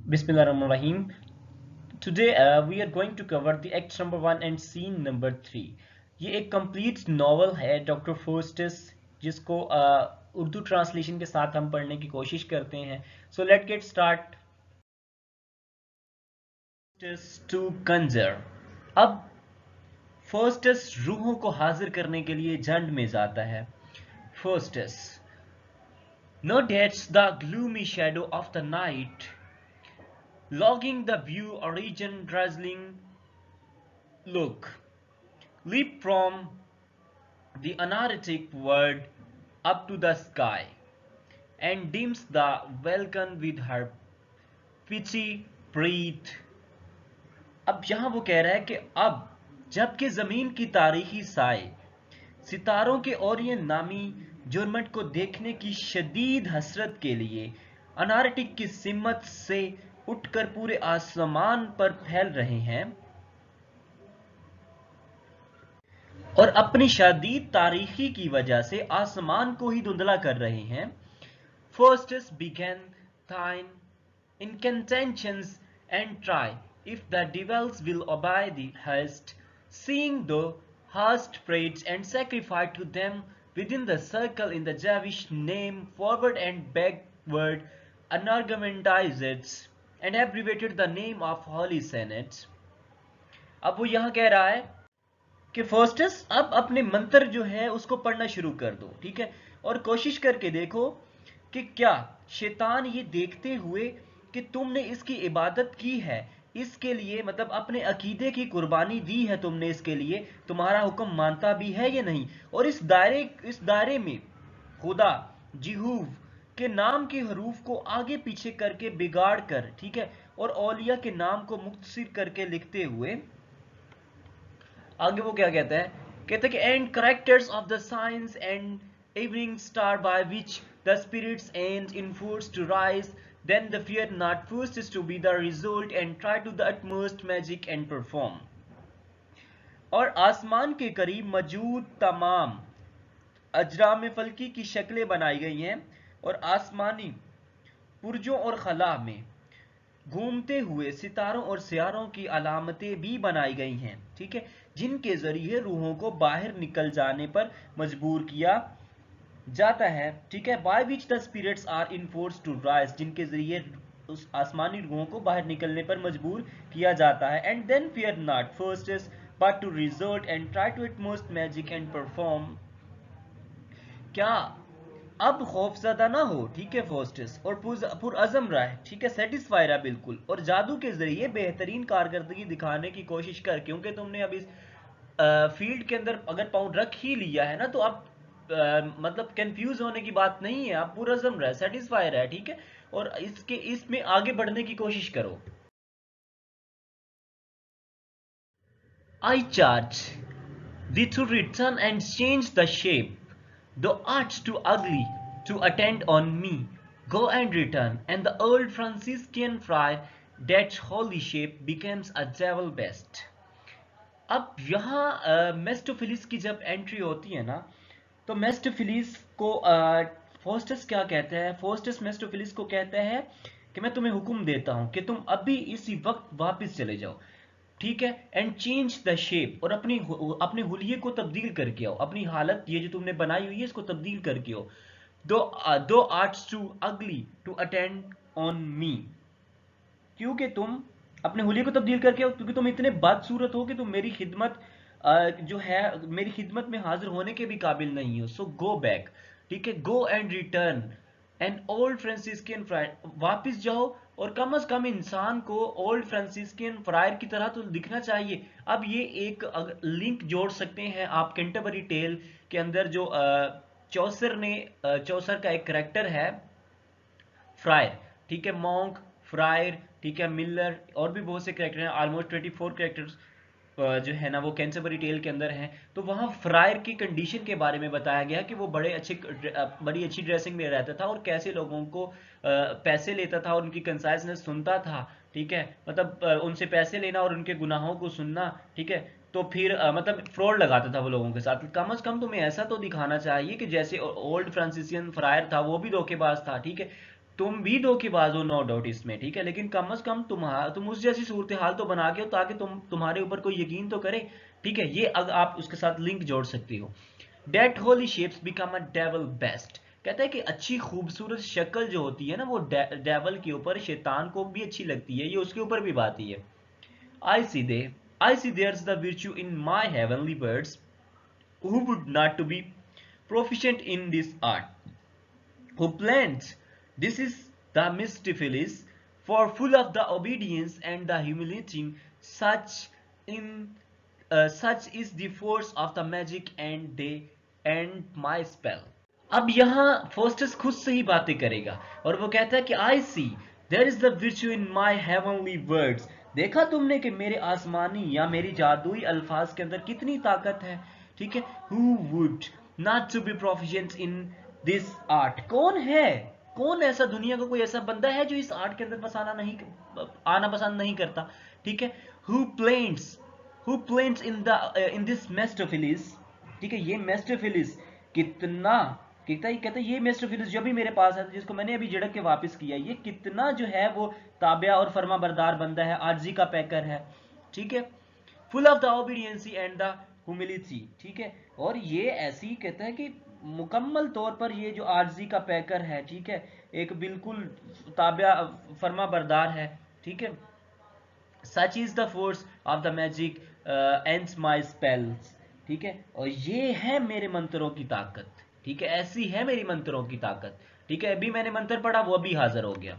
Bismillahirrahmanirrahim. Today we are going to cover the act number 1 and scene number 3. ये एक complete novel है doctor Faustus जिसको Urdu translation के साथ हम पढ़ने की कोशिश करते हैं. So let get start. To conjure. अब फोस्टस रूहों को हाजिर करने के लिए झंड में जाता है. Faustus. No that's the gloomy shadow of the night, logging the view origin drizzling look, leap from the anarchic world up to the sky, and dims the welcome with her pitchy breath. अब यहां वो कह रहा है कि अब जबकि जमीन की तारीखी साए सितारों के ओरियन नामी जुर्मट को देखने की शदीद हसरत के लिए अनार्कटिक की सिमत से उठकर पूरे आसमान पर फैल रहे हैं और अपनी शदीद तारीखी की वजह से आसमान को ही धुंधला कर रहे हैं. First began thine incantations and try if the devils will obey the host, seeing the host prayed and sacrificed to them within the circle in the Jewish name forward and backward anargumentized and abbreviated the name of Holy Senate. अब वो यहाँ कह रहा है कि फर्स्टस अब अपने मंत्र जो है उसको पढ़ना शुरू कर दो, ठीक है, और कोशिश करके देखो कि क्या शैतान ये देखते हुए कि तुमने इसकी इबादत की है, इसके लिए मतलब अपने अकीदे की कुर्बानी दी है तुमने, इसके लिए तुम्हारा हुक्म मानता भी है या नहीं, और इस दायरे में खुदा जिहूव के नाम के हरूफ को आगे पीछे करके बिगाड़ कर, ठीक है, और औलिया के नाम को मुख्तसर करके लिखते हुए आगे वो क्या कहता है, कहता है कि and characters of the science and evening star by which the spirits end in force to rise, then the fear not first is to be the result and try to the utmost magic and perform. और आसमान के करीब मौजूद तमाम अजराम फल्की की शक्लें बनाई गई हैं और आसमानी पुरजों और खला में घूमते हुए सितारों और सियारों की अलामतें भी बनाई गई हैं, ठीक है, जिनके जरिए रूहों को बाहर निकल जाने पर मजबूर किया जाता है, ठीक है, by which the spirits are enforced to rise, जिनके जरिए उस आसमानी रूहों को बाहर निकलने पर मजबूर किया जाता है. And then fear not Faustus but to resolute and try to utmost magic and perform. क्या अब खौफजदा ना हो, ठीक है, फोस्टस, और पुरअज़म रहे, ठीक है, सेटिस्फाई रहा बिल्कुल, और जादू के जरिए बेहतरीन कारकर्दगी दिखाने की कोशिश कर, क्योंकि तुमने अब इस फील्ड के अंदर अगर पाउं रख ही लिया है ना, तो अब मतलब कंफ्यूज होने की बात नहीं है, आप पुरअज़म रहे, सेटिस्फाई रहे, ठीक है, और इसमें आगे बढ़ने की कोशिश करो. I charge thee to return and change the shape. Thou art too ugly to attend on me. Go and return. And the old Franciscan friar, that holy shape becomes a devil best. अब यहाँ मेस्टोफिलिस की जब entry होती है ना, तो मेस्टोफिलिस को Faustus क्या कहता है, फोस्टस मेस्टोफिलिस को कहता है कि मैं तुम्हें हुक्म देता हूं कि तुम अभी इसी वक्त वापस चले जाओ, ठीक है, एंड चेंज द शेप, और अपने हुलिये को तब्दील करके आओ, अपनी हालत ये जो तुमने बनाई हुई है इसको तब्दील करके आओ. दो आर्ट्स टू अगली टू अटेंड ऑन मी, क्योंकि तुम अपने हुलिये को तब्दील करके आओ, क्योंकि तुम इतने बदसूरत हो कि तुम मेरी खिदमत जो है मेरी खिदमत में हाजिर होने के भी काबिल नहीं हो. सो गो बैक, ठीक है, go and return an old Franciscan friar, वापस जाओ, और कम अज कम इंसान को ओल्ड फ्रांसिस्कियन फ्रायर की तरह तो दिखना चाहिए. अब ये एक लिंक जोड़ सकते हैं आप कैंटरबरी टेल के अंदर, जो चौसर का एक करेक्टर है फ्रायर, ठीक है, मॉन्क, फ्रायर, ठीक है, मिलर, और भी बहुत से करेक्टर हैं, ऑलमोस्ट 24 करेक्टर्स जो है ना वो कैंटरबरी टेल के अंदर हैं. तो वहाँ फ्रायर की कंडीशन के बारे में बताया गया कि वो बड़ी अच्छी ड्रेसिंग में रहता था और कैसे लोगों को पैसे लेता था और उनकी कंसाइजनेस सुनता था, ठीक है, मतलब उनसे पैसे लेना और उनके गुनाहों को सुनना, ठीक है, तो फिर मतलब फ्रॉड लगाता था वो लोगों के साथ. कम अज कम तुम्हें ऐसा तो दिखाना चाहिए कि जैसे ओल्ड फ्रांसिसियन फ्रायर था वो भी धोखेबाज था, ठीक है, तुम भी धोखेबाज हो, नो डाउट इसमें, ठीक है, लेकिन कम से कम तुम उस जैसी सूरत हाल तो बना के हो ताकि तुम्हारे ऊपर कोई यकीन तो करे, ठीक है। ये अगर आप उसके साथ लिंक जोड़ सकती हो। That holy shapes become a devil best, कहता है कि अच्छी खूबसूरत शक्ल जो होती है ना वो डेवल के ऊपर, शैतान को भी अच्छी लगती है, ये उसके ऊपर भी बात ही है। आई सी दे I see there's the virtue in my heavenly birds who would not to be proficient in this art, who plants. This is the Mistopheles, for full of the obedience and the humility, such in such is the force of the magic and they and my spell. अब यहाँ Faustus खुद से ही बातें करेगा और वो कहता है कि I see there is the virtue in my heavenly words, देखा तुमने कि मेरे आसमानी या मेरी जादुई अल्फाज के अंदर कितनी ताकत है, ठीक है। who would not to be proficient in this art, कौन है, कौन ऐसा दुनिया का कोई ऐसा बंदा है जो इस आर्ट के अंदर आना पसंद नहीं करता, ठीक है। who plains in this Mephistopheles, ठीक है। ये मेस्टोफिलिस कितना कहता है ये मेस्टोफिलिस जो भी मेरे पास है, जिसको मैंने अभी झड़क के वापस किया, ये कितना जो है वो ताबिया और फर्मा बरदार बंदा है, आर्जी का पैकर है, ठीक है। Full of the obedience and the humility, ठीक है। और ये ऐसी कहता है कि मुकम्मल तौर पर ये जो आर्जी का पैकर है, ठीक है, एक बिल्कुल ताबिया फर्मा बरदार है, ठीक है। Such is the force of the magic ends my spells, ठीक है। और ये है मेरे मंत्रों की ताकत, ठीक है, ऐसी है मेरी मंत्रों की ताकत, ठीक है। अभी मैंने मंत्र पढ़ा, वो अभी हाजिर हो गया।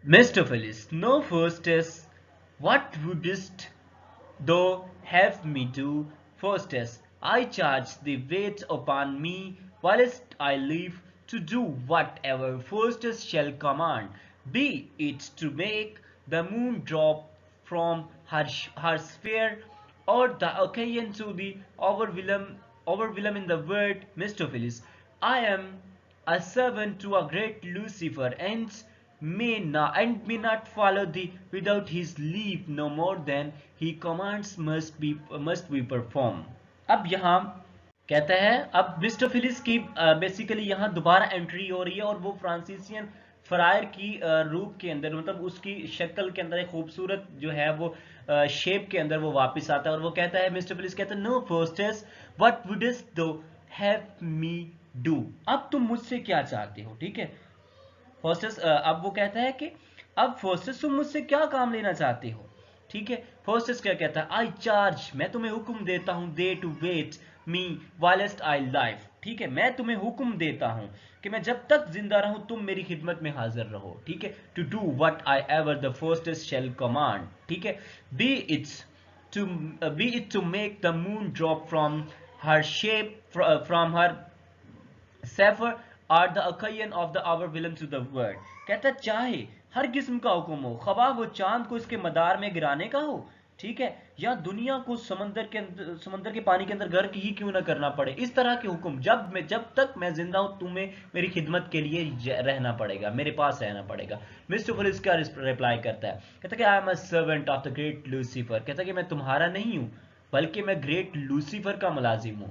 Mephistopheles, no firstess, what wouldst thou have me do? Firstess, I charge the weight upon me whilst I live to do whatever firstess shall command, be it to make the moon drop from her sphere, or the occasion to the overwhelm in the word Mephistopheles. I am a servant to a great Lucifer, and may not follow thee without his leave, no more than he commands must be performed. अब यहाँ कहता है, अब mister Phyllis की basically यहाँ दोबारा entry हो रही है और वो फ्रांसीसियन फ्रायर की रूप के अंदर, मतलब उसकी शक्ल के अंदर एक खूबसूरत जो है वो शेप के अंदर वो वापस आता है और वो कहता है, मिस्टर फिलिस कहता है, नो फोस्टेस व्हाट वुडस्ट दो हैव मी डू, अब तुम मुझसे क्या चाहते हो, ठीक है। फोस्टस अब वो कहता है कि अब फोस्टस तुम मुझसे क्या काम लेना चाहते हो, ठीक है। फोस्टस क्या कहता है, आई चार्ज, मैं तुम्हें हुक्म देता हूं, thee to wait me whilst I live, ठीक है, मैं तुम्हें हुक्म देता हूं कि मैं जब तक जिंदा रहूं तुम मेरी खिदमत में हाजिर रहो, ठीक है। To do whatever the Faustus shall command, ठीक है। Be it to make the moon drop from her shape from her sphere or the ocean of the overwhelm to the world, कहता चाहे हर किस्म का हुक्म हो, खबा वो चांद को इसके मदार में गिराने का हो, ठीक है, या दुनिया को समंदर के पानी के अंदर गर्क ही क्यों ना करना पड़े, इस तरह के हुक्म जब तक मैं जिंदा हूं तुम्हें मेरी खिदमत के लिए रहना पड़ेगा, मेरे पास रहना पड़ेगा। मिस्टर पुलिस का रिप्लाई करता है, कहता कि I am a servant of the great Lucifer, कहता कि मैं तुम्हारा नहीं हूं बल्कि मैं ग्रेट लूसीफर का मुलाजिम हूं,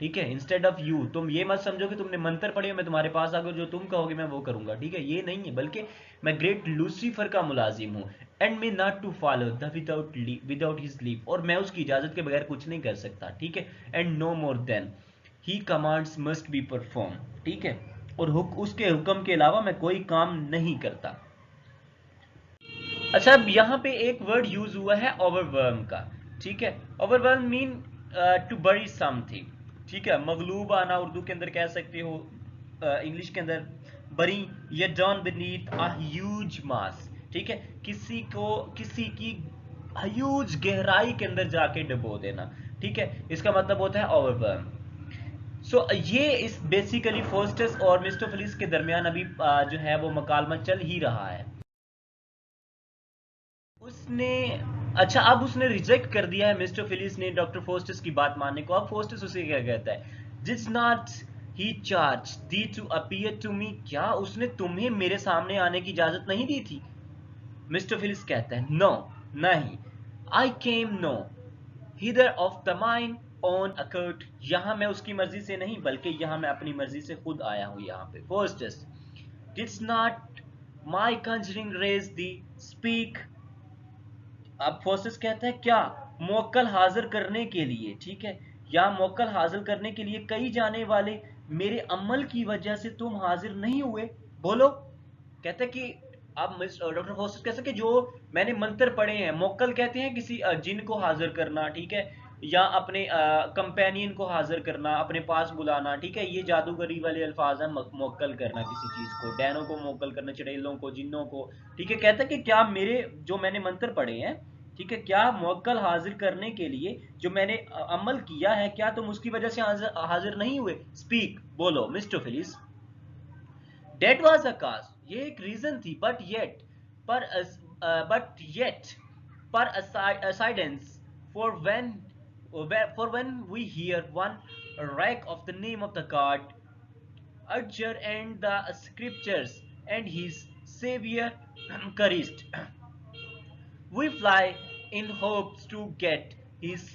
ठीक है। इंस्टेड ऑफ यू, तुम ये मत समझो कि तुमने मंत्र पढ़े मैं तुम्हारे पास आ गया, जो तुम कहोगे मैं वो करूंगा, ठीक है, ये नहीं है, बल्कि मैं ग्रेट लूसीफर का मुलाजिम हूँ। And me not to follow the without his leave, और मैं उसकी इजाजत के बगैर कुछ नहीं कर सकता, ठीक है। And no more than he commands must be perform, ठीक है, और उसके हुक्म के अलावा मैं कोई काम नहीं करता। अच्छा, अब यहाँ पे एक वर्ड यूज हुआ है ओवरवेल्म का, ठीक है। Overwhelm mean to bury something, ठीक है, मगलूब आना उर्दू के अंदर कह सकते हो, इंग्लिश के अंदर बरी, या डाउन बीनीथ अ ह्यूज मास, ठीक है, किसी की ह्यूज गहराई के अंदर जाके डुबो देना, ठीक है, इसका मतलब होता है ओवरवेल्म। सो ये इस बेसिकली फोस्टस और मिस्टोफिलिस के दरमियान अभी जो है वो मकालमा चल ही रहा है। उसने अच्छा, अब उसने रिजेक्ट कर दिया है मिस्टर फिलिस ने डॉक्टर फोस्टस की बात मानने को। अब फोस्टस उसे क्या कहता है, did not he charge thee to appear to me, क्या उसने तुम्हें मेरे सामने आने की इजाजत नहीं दी थी। मिस्टर फिलिस कहता है, नो, नहीं, I came now hither of the mine own accord, यहाँ मैं उसकी मर्जी से नहीं बल्कि यहाँ मैं अपनी मर्जी से खुद आया हूँ यहाँ पे। Faustus, did not my conjuring raise the speak। अब फोस्टस कहता है क्या मोक्कल हाजिर करने के लिए, ठीक है, या मोक्कल हाजिर करने के लिए कई जाने वाले मेरे अमल की वजह से तुम हाजिर नहीं हुए, बोलो। कहते हैं कि अब डॉक्टर फोस्टस कहते हैं कि जो मैंने मंत्र पढ़े हैं, मोक्कल कहते हैं किसी जिन को हाजिर करना, ठीक है, या अपने कंपेनियन को हाजिर करना, अपने पास बुलाना, ठीक है, ये जादूगरी वाले अल्फाज हैं। मोक्कल करना किसी चीज को, डैनों को मोक्कल करना, चुड़ैलों को, जिन्नों को, ठीक है। कहता है कि क्या मेरे जो मैंने मंत्र पढ़े हैं, ठीक है, क्या मोक्कल हाजिर करने के लिए जो मैंने अमल किया है, क्या तुम उसकी वजह से हाजिर नहीं हुए? स्पीक, बोलो मिस्टोफिलिस। डेट वाज अ काज, ये एक रीजन थी, बट येट पर असाइडेंस for when we hear one rank of the name of the god Archer and the scriptures and his savior Christ, we fly in hopes to get his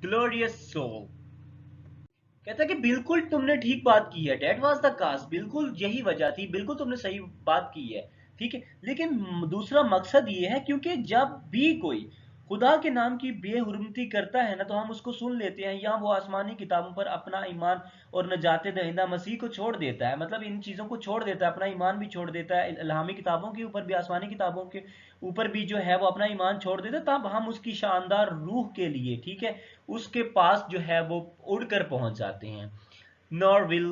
glorious soul। कहता है कि बिल्कुल तुमने ठीक बात की है, डेट वाज द काज, बिल्कुल यही वजह थी, बिल्कुल तुमने सही बात की है, ठीक है। लेकिन दूसरा मकसद ये है क्योंकि जब भी कोई खुदा के नाम की बेहुरमती करता है ना, तो हम उसको सुन लेते हैं, या वो आसमानी किताबों पर अपना ईमान और नजात दहिंदा मसीह को छोड़ देता है, मतलब इन चीज़ों को छोड़ देता है, अपना ईमान भी छोड़ देता है, इल्हामी किताबों के ऊपर भी, आसमानी किताबों के ऊपर भी जो है वो अपना ईमान छोड़ देता है, तब हम उसकी शानदार रूह के लिए, ठीक है, उसके पास जो है वो उड़कर पहुंच जाते हैं। Nor will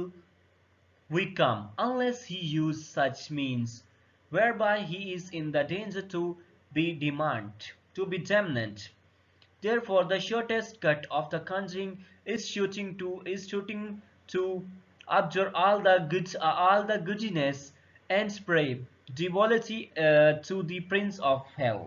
we come unless he use such means whereby he is in the danger to be damned। Therefore the shortest cut of the conjuring is shooting to abjure all the goodness and spray divinity to the prince of hell।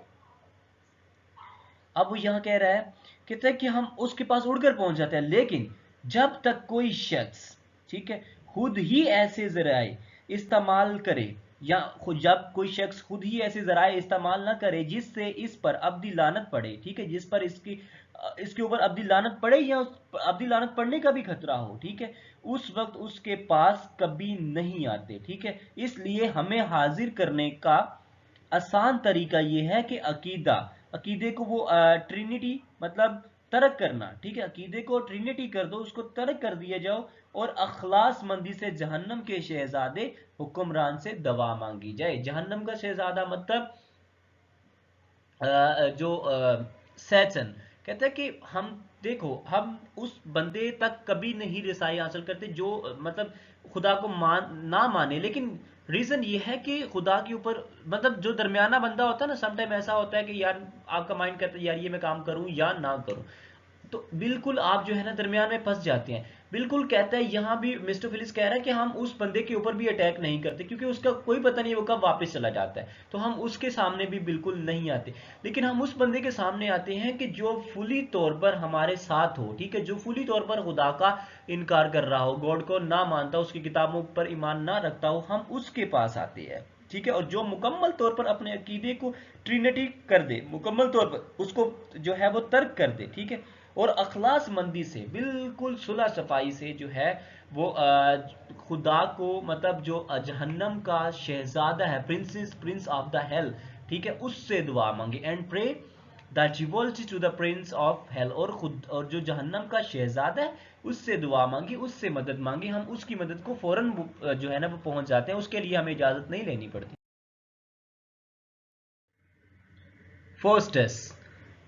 अब वो यहाँ कह रहा है, कहता है कि हम उसके पास उड़कर पहुंच जाते हैं, लेकिन जब तक कोई शख्स, ठीक है, खुद ही ऐसे जराए इस्तेमाल करे, या जब कोई शख्स खुद ही ऐसे जराए इस्तेमाल ना करे जिससे इस पर अब्दी लानत पड़े, ठीक है, जिस पर इसके ऊपर अब्दी लानत पड़े या अब्दी लानत पड़ने का भी खतरा हो, ठीक है, उस वक्त उसके पास कभी नहीं आते, ठीक है। इसलिए हमें हाजिर करने का आसान तरीका ये है कि अकीदे को वो ट्रिनिटी मतलब तर्क करना, ठीक है, अकीदे को ट्रिनिटी कर दो, उसको तर्क कर दिया जाओ, और अखलास मंदी से जहन्नम के शहजादे हुक्मरान से दवा मांगी जाए। जहन्नम का शहजादा मतलब जो सैचन, कहता है कि हम देखो, हम उस बंदे तक कभी नहीं रिसाई हासिल करते जो मतलब खुदा को ना माने, लेकिन रीजन ये है कि खुदा के ऊपर मतलब जो दरमियाना बंदा होता है ना, समटाइम ऐसा होता है कि यार आपका माइंड कहता है यार ये मैं काम करूं या ना करूं, तो बिल्कुल आप जो है ना दरमियान में फंस जाते हैं। बिल्कुल कहता है यहाँ भी मिस्टर फिलिस कह रहा है कि हम उस बंदे के ऊपर भी अटैक नहीं करते क्योंकि उसका कोई पता नहीं वो कब वापस चला जाता है, तो हम उसके सामने भी बिल्कुल नहीं आते, लेकिन हम उस बंदे के सामने आते हैं कि जो फुली तौर पर हमारे साथ हो, ठीक है, जो फुली तौर पर खुदा का इनकार कर रहा हो, गॉड को ना मानता, उसकी किताबों पर ईमान ना रखता हो, हम उसके पास आते हैं, ठीक है, और जो मुकम्मल तौर पर अपने अकीदे को ट्रिनिटी कर दे, मुकम्मल तौर पर उसको जो है वो तर्क कर दे, ठीक है, और अखलास मंदी से बिल्कुल सुलह सफाई से जो है वो खुदा को मतलब जो जहन्नम का शहजादा है, प्रिंस ऑफ द हेल, ठीक है, उससे दुआ मांगे। And pray the devoutly to the prince of hell, और जो जहन्नम का शहजादा है उससे दुआ मांगी, उससे मदद मांगी, हम उसकी मदद को फौरन जो है ना वो पहुंच जाते हैं, उसके लिए हमें इजाजत नहीं लेनी पड़ती। फोस्टस,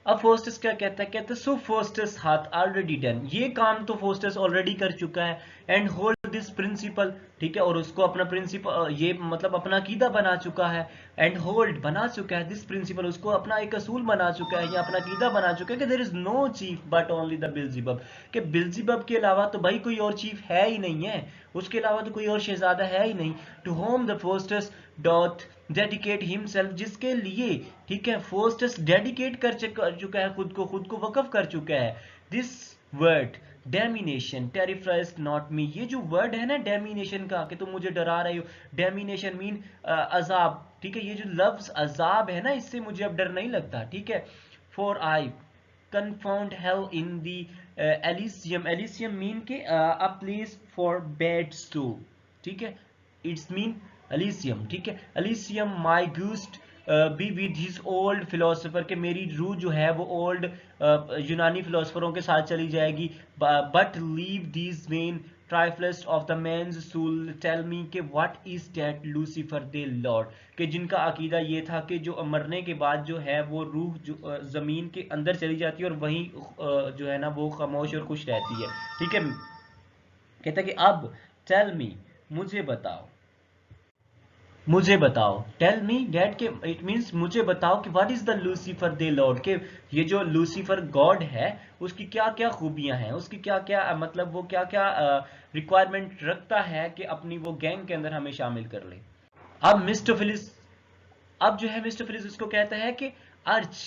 अब फोस्टस क्या कहता है, कहता है सो फोस्टस हाथ ऑलरेडी डन, ये काम तो फोस्टस ऑलरेडी कर चुका है, एंड होल्ड दिस प्रिंसिपल, ठीक है, और उसको अपना प्रिंसिपल ये मतलब अपना अकीदा बना चुका है, एंड होल्ड बना चुका है, दिस प्रिंसिपल उसको अपना एक असूल बना चुका है या अपना अकीदा बना चुका है कि there is no chief but only the Beelzebub, कि बिल्जीबब के अलावा तो भाई कोई और चीफ है ही नहीं है, उसके अलावा तो कोई और शहजादा है ही नहीं। To home the Faustus doth dedicate himself, जिसके लिए, ठीक है, फोस्टस डेडिकेट कर चुका है, खुद को वक्फ कर चुका है। This word damnation terrifies not me, ये जो वर्ड है ना डेमिनेशन का कि तुम मुझे डरा रहे हो, डेमिनेशन मीन अजाब, ठीक है, ये जो लफ्ज अजाब है ना इससे मुझे अब डर नहीं लगता, ठीक है। For I confound hell in the Elysium, Elysium mean के a place for bad soul, ठीक है, इट्स मीन एलिसियम, ठीक है। Elysium my ghost be with his old philosopher, के मेरी रूह जो है वो ओल्ड यूनानी फिलोसफरों के साथ चली जाएगी। But leave these vain trifles of the men's soul tell me के what is that Lucifer thy lord, कि जिनका अकीदा ये था कि जो मरने के बाद जो है वो रूह जो ज़मीन के अंदर चली जाती है और वहीं जो है ना वो खामोश और खुश रहती है, ठीक है। कहता है कि अब टेल मी, मुझे बताओ, मुझे बताओ, टेल मी डैट के इट मीन्स मुझे बताओ कि what is the Lucifer thy Lord, के ये जो लूसीफर गॉड है उसकी क्या क्या खूबियां हैं, उसकी क्या क्या मतलब वो क्या क्या रिक्वायरमेंट रखता है कि अपनी वो गैंग के अंदर हमें शामिल कर ले। अब मिस्टर फिलिस, अब जो है मिस्टर फिलिस उसको कहता है कि arch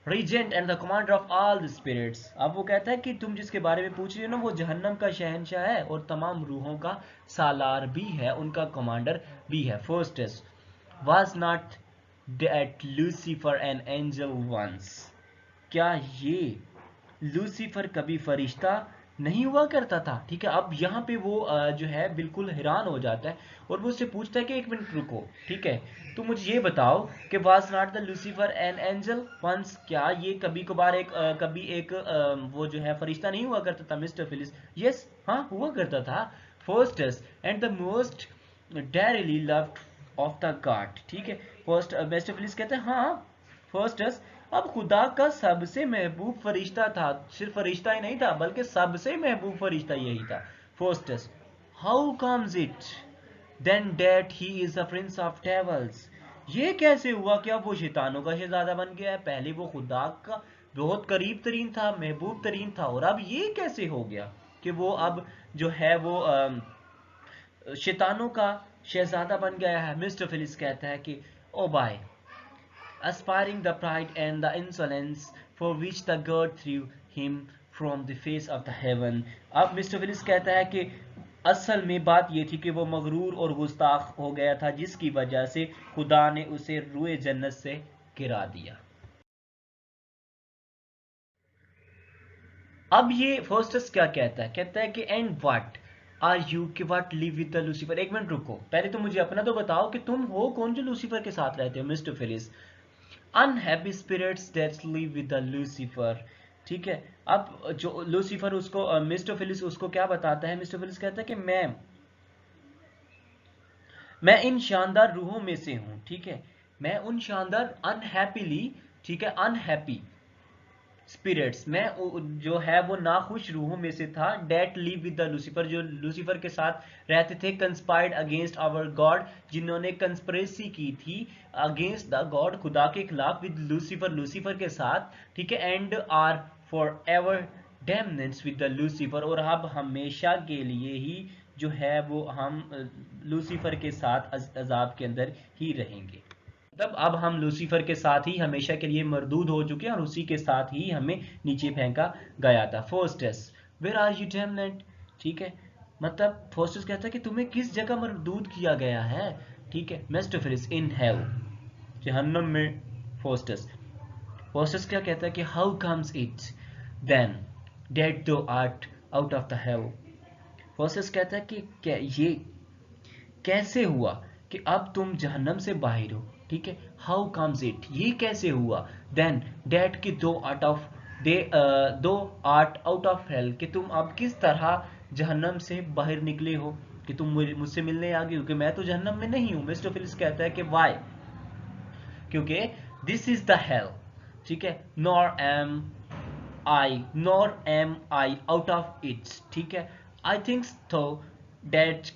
regent and the commander of all the spirits, अब वो कहता है कि तुम जिसके बारे में पूछ रही हो ना वो जहन्नम का शहंशाह है और तमाम रूहों का सालार भी है, उनका कमांडर भी है। First is was not that Lucifer an angel once, क्या ये लूसीफर कभी फरिश्ता नहीं हुआ करता था, ठीक है। अब यहाँ पे वो जो है बिल्कुल हैरान हो जाता है और वो उससे पूछता है कि एक मिनट रुको, ठीक है, तो मुझे ये बताओ कि was not the Lucifer an angel once, क्या ये कभी कभार एक कभी एक वो जो है फरिश्ता नहीं हुआ करता था मिस्टर फिलिस। यस, हाँ हुआ करता था। First and the most dearly loved of the god, ठीक है। फर्स्ट मिस्टर फिलिस कहते हैं हाँ फर्स्ट, अब खुदा का सबसे महबूब फरिश्ता था, सिर्फ फरिश्ता ही नहीं था बल्कि सबसे महबूब फरिश्ता यही था। First, how comes it then that he is the prince of devils, ये कैसे हुआ कि अब वो शैतानों का शहजादा बन गया है, पहले वो खुदा का बहुत करीब तरीन था, महबूब तरीन था, और अब ये कैसे हो गया कि वो अब जो है वो शैतानों का शहजादा बन गया है। मिस्टर फिलिस कहता है कि ओ bye aspiring the pride and the insolence for which the God threw him from the face of the heaven। अब मिस्टर विलिस कहता है कि असल में बात ये थी कि वो मगरूर और गुस्ताख हो गया था जिसकी वजह से खुदा ने उसे रुए जन्नत से गिरा दिया। अब ये फर्स्टस क्या कहता है, कहता है कि एंड व्हाट आर यू कि what live with the Lucifer, एक मिनट रुको, पहले तो मुझे अपना तो बताओ कि तुम हो कौन जो लूसीफर के साथ रहते हो। Mephistophilis unhappy spirits that live with the Lucifer, ठीक है। अब जो लूसीफर उसको मिस्टर फिलिस उसको क्या बताता है, मिस्टर फिलिस कहता है कि मैं इन शानदार रूहों में से हूं, ठीक है, मैं उन शानदार अनहैप्पीली, ठीक है, अनहैप्पी स्पिरिट्स, मैं जो है वो नाखुश रूहों में से था, that live with the Lucifer, जो लूसीफर के साथ रहते थे, कंस्पायर्ड अगेंस्ट आवर गॉड, जिन्होंने कंस्पिरेसी की थी अगेंस्ट द गॉड, खुदा के खिलाफ, विद लूसीफर, लूसीफर के साथ, ठीक है, and are forever damnation with the Lucifer, और अब हमेशा के लिए ही जो है वो हम लूसीफर के साथ अजाब के अंदर ही रहेंगे। तब अब हम लूसीफर के साथ ही हमेशा के लिए मरदूद हो चुके हैं और उसी के साथ ही हमें नीचे फेंका गया था। फोस्टस वेयर आर यू डैम्नेड, ठीक है, मतलब फोस्टस कहता है कि तुम्हें किस जगह मरदूद किया गया है, ठीक है। मेस्टोफिलिस इन हेल, जहन्नम में। फोस्टस फोस्टस क्या कहता है कि how comes it then that thou art out of the hell, Faustus कहता है कि क्या ये कैसे हुआ कि अब तुम जहन्नम से बाहर हो, ठीक है। हाउ कम्स इट, ये कैसे हुआ, देन डैट की दो आउट ऑफ दे दो आर्ट आउट ऑफ हेल, कि तुम अब किस तरह जहन्नम से बाहर निकले हो, कि तुम मुझसे मिलने आ गए हो, कि मैं तो जहन्नम में नहीं हूं। मिस्टर फिलिस कहता है कि वाई, क्योंकि दिस इज द हेल, ठीक है, nor am I out of its, ठीक है। आई थिंक तो that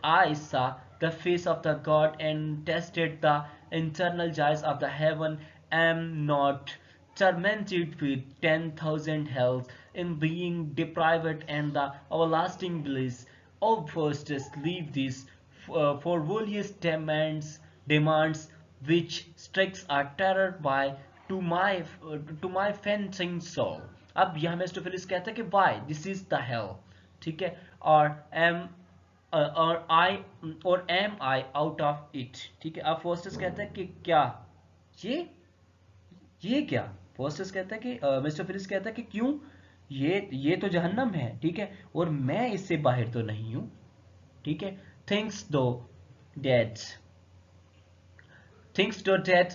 I saw the face of the God and tasted the internal joys of the heaven, am not tormented with 10,000 hells in being deprived and the everlasting bliss of first leave this for voluous demands which strikes a terror by to my fainting soul। अब यहाँ mister Phyllis कहता है कि why this is the hell, ठीक है, और M और I और am I out of it, ठीक है। अब फोस्टस कहता है कि क्या ये क्या, फर्स्टस कहता है कि मिस्टोफिलिस कहता है कि क्यों, ये तो जहन्नम है, ठीक है, और मैं इससे बाहर तो नहीं हूं, ठीक है। थिंग्स दो दैट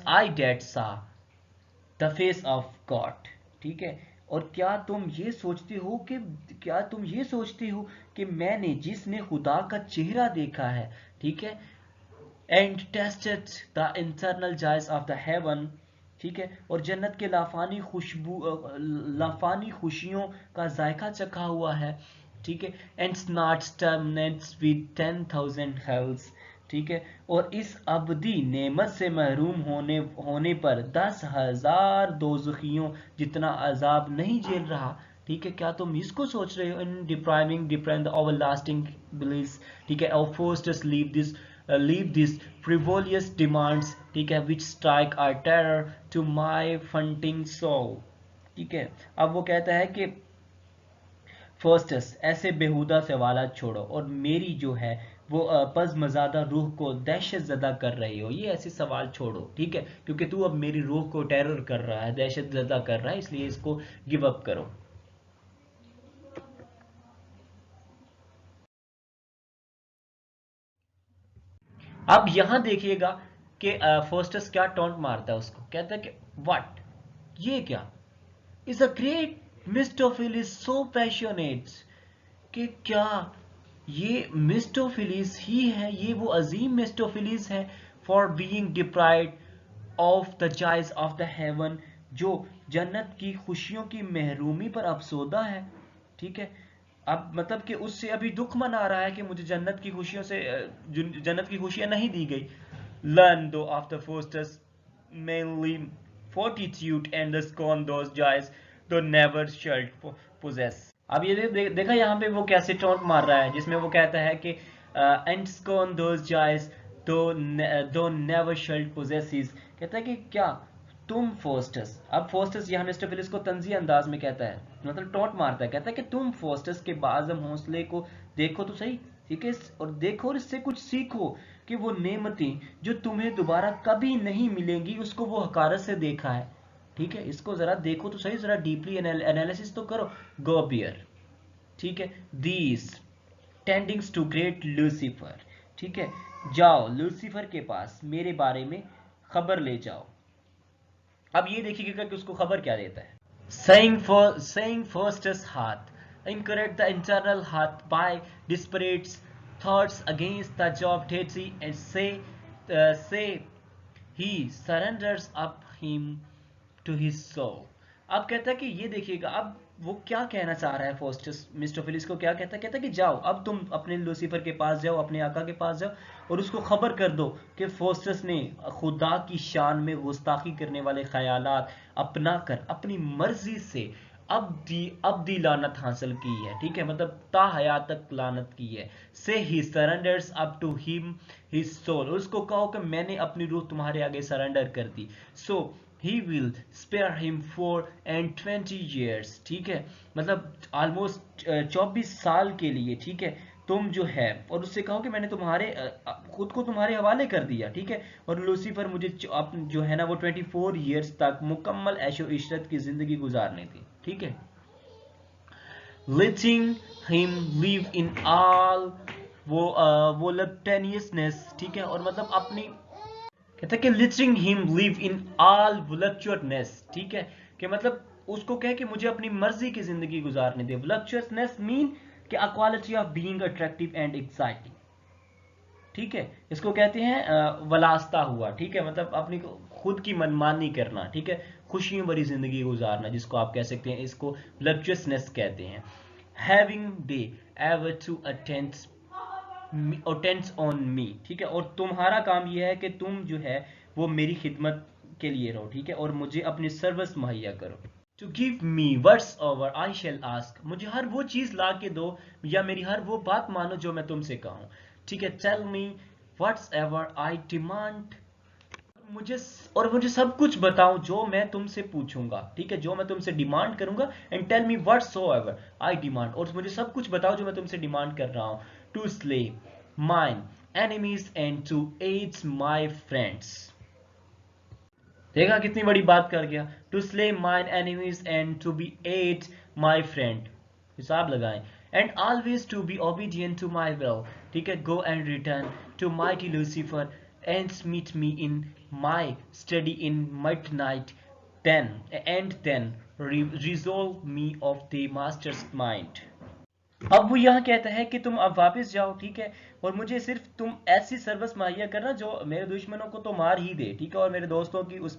आई डेट सा द फेस ऑफ गॉड, ठीक है। और क्या तुम ये सोचते हो कि मैंने जिसने खुदा का चेहरा देखा है, ठीक है, and tested the internal joys of the haven, ठीक है, और जन्नत के लाफानी खुशियों का जायका चखा हुआ है, ठीक है, एंड स्नॉट टर्मिनेट्स विद 10,000 हेल्स, ठीक है, और इस अबदी नेमत से महरूम होने पर 10,000 दोज़खियों जितना अजाब नहीं झेल रहा, ठीक है। क्या तुम इसको सोच रहे हो? इन डिप्राइविंग द एवरलास्टिंग ब्लिस, ठीक है, और forced leave these frivolous demands, ठीक है, which strike a terror to my fainting soul, ठीक है। अब वो कहता है कि फर्स्टस ऐसे बेहुदा सवालात छोड़ो और मेरी जो है वो पज़मज़ादा रूह को दहशत ज़दा कर रही हो, ये ऐसे सवाल छोड़ो, ठीक है, क्योंकि तू अब मेरी रूह को टेरर कर रहा है, दहशत ज़दा कर रहा है, इसलिए इसको गिव अप करो। अब यहां देखिएगा कि फर्स्टस क्या टॉन्ट मारता है उसको, कहता है कि व्हाट, ये क्या, is a great Mephistophilis so passionate, कि क्या ये मिस्टोफिलिस ही है, ये वो अजीम मिस्टोफिलिस है, for being deprived of the joys of the haven, जो जन्नत की खुशियों की महरूमी पर अफसोदा है, ठीक है। अब मतलब कि उससे अभी दुख मना रहा है कि मुझे जन्नत की खुशियों से जन्नत की खुशियां नहीं दी गई। लर्न दो after fosters mainly fortitude and the scorn those joys though never shalt possess। अब ये देखा यहाँ पे वो कैसे टोंट मार रहा है, जिसमें वो कहता है कि and scorn those joys though never shalt possess, कहता है कि क्या तुम फोस्टस, अब फोस्टस यहाँ मिस्टर फिलिस को तंजी अंदाज में कहता है, मतलब टोंट मारता है, कहता है कि तुम फोस्टस के बाज़म हौसले को देखो तो सही, ठीक है, और देखो और इससे कुछ सीखो कि वो नेमतें जो तुम्हें दोबारा कभी नहीं मिलेंगी उसको वो हकारत से देखा है, ठीक है, इसको जरा देखो तो सही, जरा डीपली एनालिसिस तो करो। गो बियर, ठीक है, दीज टेंडिंग्स टू ग्रेट लूसीफर, ठीक है, जाओ लूसीफर के पास मेरे बारे में खबर ले जाओ। अब ये देखिएगा कि उसको खबर क्या देता है। saying first's heart encourage the internal heart by disparate thoughts against the job deity and say he surrenders up him to his soul। अब कहता है कि ये देखिएगा, अब वो क्या कहना चाह रहा है फोस्टस, मिस्टोफिलिस को क्या कहता है कि जाओ अब तुम अपने लूसीफर के पास जाओ, अपने आका के पास जाओ और उसको खबर कर दो कि फोस्टस ने खुदा की शान में गुस्ताखी करने वाले ख्यालात अपना कर अपनी मर्जी से अब दी लानत हासिल की है, ठीक है, मतलब ताहयात तक लानत की है। Say he surrenders up to him his soul, उसको कहो कि मैंने अपनी रूह तुम्हारे आगे सरेंडर कर दी। So he will spare him 4 and 20 years, ठीक है, मतलब ऑलमोस्ट 24 साल के लिए, ठीक है, तुम जो है, और उससे कहो कि मैंने तुम्हारे खुद को तुम्हारे हवाले कर दिया, ठीक है, और लूसीफर मुझे जो है ना वो 24 ईयर्स तक मुकम्मल ऐशो इशरत की जिंदगी गुजारनी थी, ठीक है। letting him live in all वो voluptuousness, ठीक है, और मतलब अपनी कहता है कि letting him live in all voluptuousness, ठीक है, कि मतलब उसको कहे कि मुझे अपनी मर्जी की जिंदगी गुजारने दे। voluptuousness मीन कि a quality of being attractive and exciting, ठीक है, इसको कहते हैं वलास्ता हुआ, ठीक है, मतलब अपनी खुद की मनमानी करना, ठीक है, खुशियों भरी जिंदगी गुजारना, जिसको आप कह सकते हैं, इसको voluptuousness कहते हैं। Having thee ever to attends on me, ठीक है, और तुम्हारा काम यह है कि तुम जो है वो मेरी खिदमत के लिए रहो, ठीक है, और मुझे अपनी सर्विस मुहैया करो। To give me whatsoever I shall ask, मुझे हर वो चीज ला के दो या मेरी हर वो बात मानो जो मैं तुमसे कहूं, ठीक है। Tell me whatsoever I demand, मुझे सब कुछ बताओ जो मैं तुमसे पूछूंगा, ठीक है, जो मैं तुमसे डिमांड करूंगा। And tell me whatsoever I demand, और मुझे सब कुछ बताओ जो मैं तुमसे डिमांड कर रहा हूं। To slay mine enemies and to aid my friends, देखा कितनी बड़ी बात कर गया। To slay mine enemies and to be at my friend, हिसाब लगाएं। And always to be obedient to my will, ठीक है। Go and return to mighty Lucifer and meet me in my study in midnight then resolve me of the master's mind। अब वो यहाँ कहता है कि तुम अब वापस जाओ, ठीक है, और मुझे सिर्फ तुम ऐसी सर्विस मुहैया करना जो मेरे दुश्मनों को तो मार ही दे, ठीक है, और मेरे दोस्तों की उस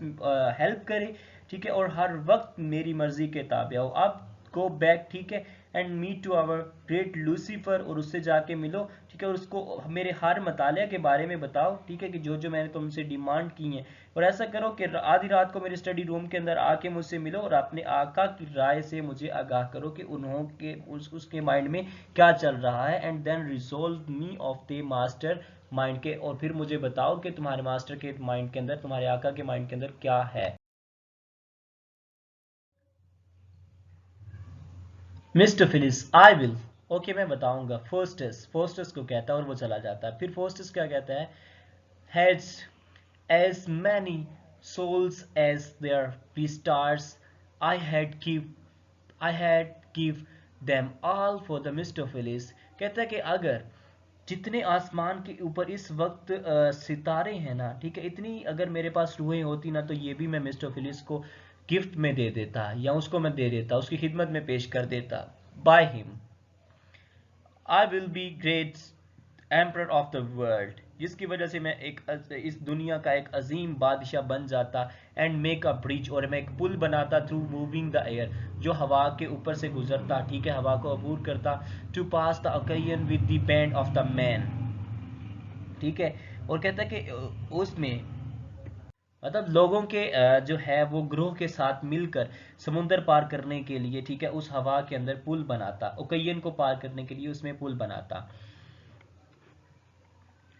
हेल्प करे, ठीक है, और हर वक्त मेरी मर्जी के ताबे हो। अब गो बैक, ठीक है, and meet to our great Lucifer, और उससे जाके मिलो, ठीक है, और उसको मेरे हर मतालिया के बारे में बताओ, ठीक है, कि जो जो मैंने तुमसे डिमांड की है। और ऐसा करो कि आधी रात को मेरे स्टडी रूम के अंदर आके मुझसे मिलो और अपने आका की राय से मुझे आगाह करो कि उन्होंने उसके माइंड में क्या चल रहा है। And then resolve me of the master mind के, और फिर मुझे बताओ कि तुम्हारे मास्टर के माइंड के अंदर, तुम्हारे आका के माइंड के अंदर क्या है। Mister Phyllis, I will, okay मैं बताऊंगा। फोस्टस को कहता है और वो चला जाता है। फिर फोस्टस क्या कहता है, has as many souls as there be stars, I had give I had give them all for the Mistopheles। कहता है कि अगर जितने आसमान के ऊपर इस वक्त सितारे हैं ना, ठीक है, इतनी अगर मेरे पास रूहें होती ना, तो ये भी मैं मिस्टोफिलिस को गिफ्ट में दे देता, या उसको मैं दे देता, उसकी खिदमत में पेश कर देता। By him I will be great emperor of the world, जिसकी वजह से मैं इस दुनिया का एक अजीम बादशाह बन जाता। एंड मेक अ ब्रिज, और मैं एक पुल बनाता थ्रू मूविंग द एयर, जो हवा के ऊपर से गुजरता, ठीक है, हवा को अबूर करता। To pass the occasion with the band of the man, ठीक है, और कहता है कि उसमें मतलब लोगों के जो है वो ग्रोह के साथ मिलकर समुंदर पार करने के लिए, ठीक है, उस हवा के अंदर पुल बनाता, ओकेजन को पार करने के लिए उसमें पुल बनाता।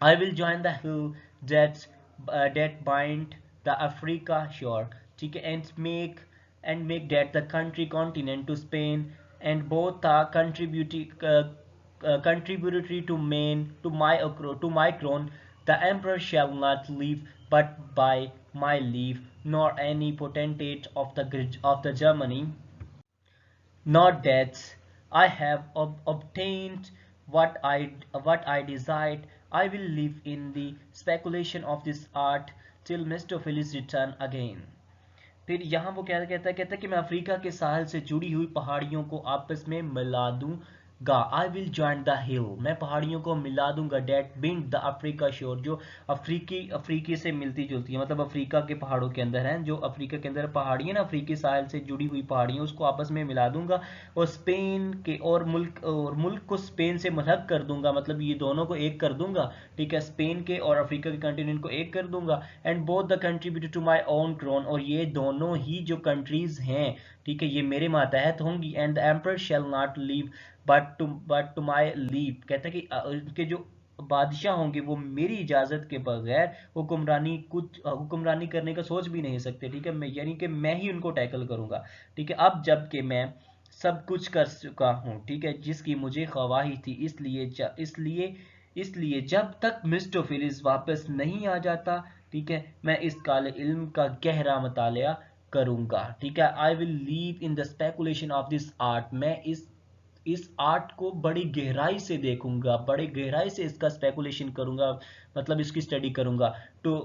I will join the hill that bind the Africa shore, ठीक है, and make that the country continent to Spain, and both are contributory to my crown. The emperor shall not live but by my leave, nor any potentate of the Germany, not deaths. I have obtained what I desired. I will live in the speculation of this art till Mr. Phillips return again। फिर यहाँ वो क्या कहता है कि मैं Africa के साहल से जुड़ी हुई पहाड़ियों को आपस में मिला दूंगा। आई विल ज्वाइन द हिल, मैं पहाड़ियों को मिला दूंगा। डेट बिंड द अफ्रीका शोर, जो अफ्रीकी से मिलती जुलती है, मतलब अफ्रीका के पहाड़ों के अंदर है, जो अफ्रीका के अंदर पहाड़ी है ना, अफ्रीकी साहल से जुड़ी हुई पहाड़ियाँ, उसको आपस में मिला दूंगा। और स्पेन के और मुल्क को स्पेन से अलग कर दूंगा, मतलब ये दोनों को एक कर दूंगा, ठीक है, स्पेन के और अफ्रीका के कंटिनेंट को एक कर दूंगा। And both the contributed to my own crown, और ये दोनों ही जो कंट्रीज हैं, ठीक है, ये मेरे मातहत होंगी। And the emperor shall not live but to my leave, कहता है कि उनके जो बादशाह होंगे वो मेरी इजाजत के बगैर हुक्मरानी करने का सोच भी नहीं सकते, ठीक है, मैं यानी कि मैं ही उनको टैकल करूंगा, ठीक है। अब जबकि मैं सब कुछ कर चुका हूँ, ठीक है, जिसकी मुझे ख्वाहिश थी, इसलिए जब तक मिस्टर फिलिस वापस नहीं आ जाता, ठीक है, मैं इस काले इल्म का गहरा मतालिया करूंगा, ठीक है। I will leave in the speculation of this art, मैं इस आर्ट को बड़ी गहराई से देखूंगा, बड़ी गहराई से इसका स्पेकुलेशन करूंगा, मतलब इसकी स्टडी करूंगा। To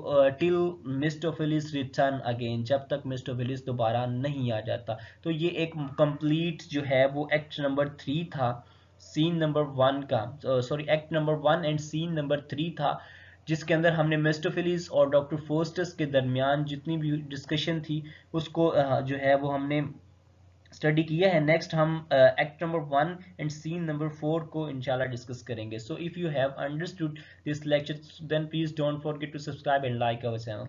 till Mephistophilis return again, जब तक मिस्टर फिलिस दोबारा नहीं आ जाता। तो ये एक कंप्लीट जो है वो एक्ट नंबर 3 था, सीन नंबर 1 का, sorry act number 1 and scene number 3 था, जिसके अंदर हमने मिस्टोफिलिस और डॉक्टर फोस्टस के दरमियान जितनी भी डिस्कशन थी उसको जो है वो हमने स्टडी किया है। नेक्स्ट हम act number 1 and scene number 4 को इंशाल्लाह डिस्कस करेंगे। So if you have understood this lecture then please don't forget to subscribe and like our channel.